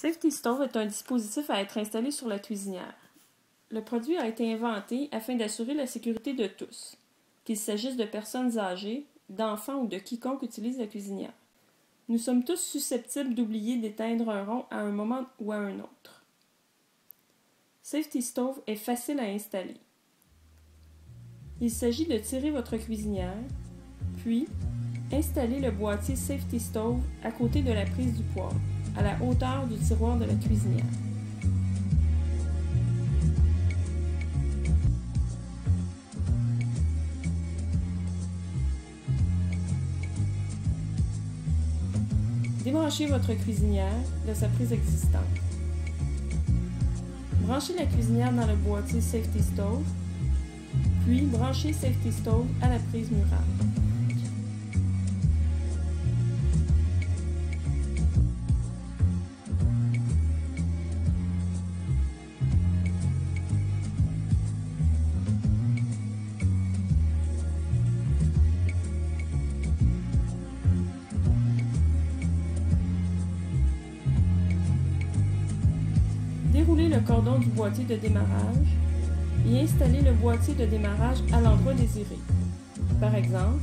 Safety Stove est un dispositif à être installé sur la cuisinière. Le produit a été inventé afin d'assurer la sécurité de tous, qu'il s'agisse de personnes âgées, d'enfants ou de quiconque utilise la cuisinière. Nous sommes tous susceptibles d'oublier d'éteindre un rond à un moment ou à un autre. Safety Stove est facile à installer. Il s'agit de tirer votre cuisinière, puis installer le boîtier Safety Stove à côté de la prise du poêle, à la hauteur du tiroir de la cuisinière. Débranchez votre cuisinière de sa prise existante. Branchez la cuisinière dans le boîtier Safety Stove, puis branchez Safety Stove à la prise murale. Déroulez le cordon du boîtier de démarrage et installez le boîtier de démarrage à l'endroit désiré. Par exemple,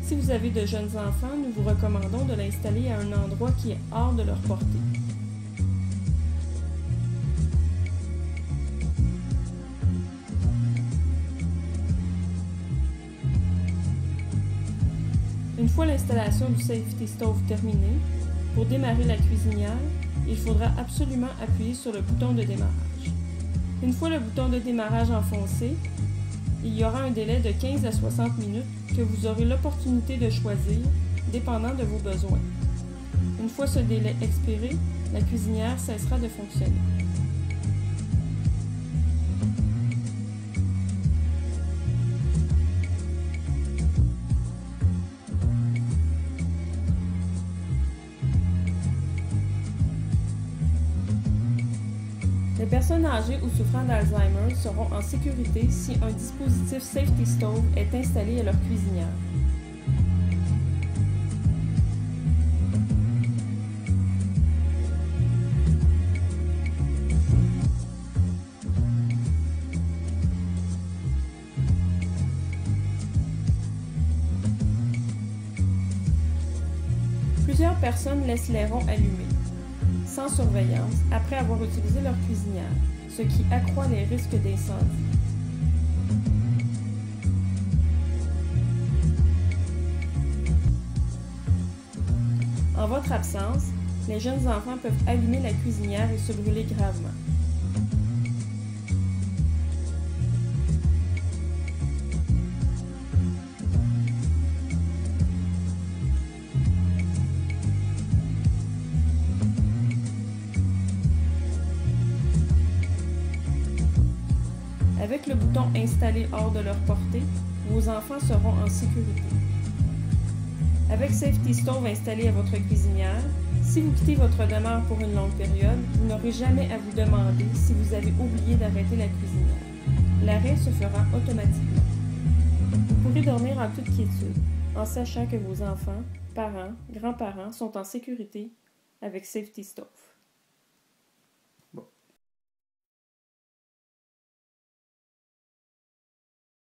si vous avez de jeunes enfants, nous vous recommandons de l'installer à un endroit qui est hors de leur portée. Une fois l'installation du Safety Stove terminée, pour démarrer la cuisinière, il faudra absolument appuyer sur le bouton de démarrage. Une fois le bouton de démarrage enfoncé, il y aura un délai de 15 à 60 minutes que vous aurez l'opportunité de choisir, dépendant de vos besoins. Une fois ce délai expiré, la cuisinière cessera de fonctionner. Les personnes âgées ou souffrant d'Alzheimer seront en sécurité si un dispositif Safety Stove est installé à leur cuisinière. Plusieurs personnes laissent les ronds allumés, sans surveillance, après avoir utilisé leur cuisinière, ce qui accroît les risques d'incendie. En votre absence, les jeunes enfants peuvent allumer la cuisinière et se brûler gravement. Avec le bouton installé hors de leur portée, vos enfants seront en sécurité. Avec Safety Stove installé à votre cuisinière, si vous quittez votre demeure pour une longue période, vous n'aurez jamais à vous demander si vous avez oublié d'arrêter la cuisinière. L'arrêt se fera automatiquement. Vous pourrez dormir en toute quiétude, en sachant que vos enfants, parents, grands-parents sont en sécurité avec Safety Stove.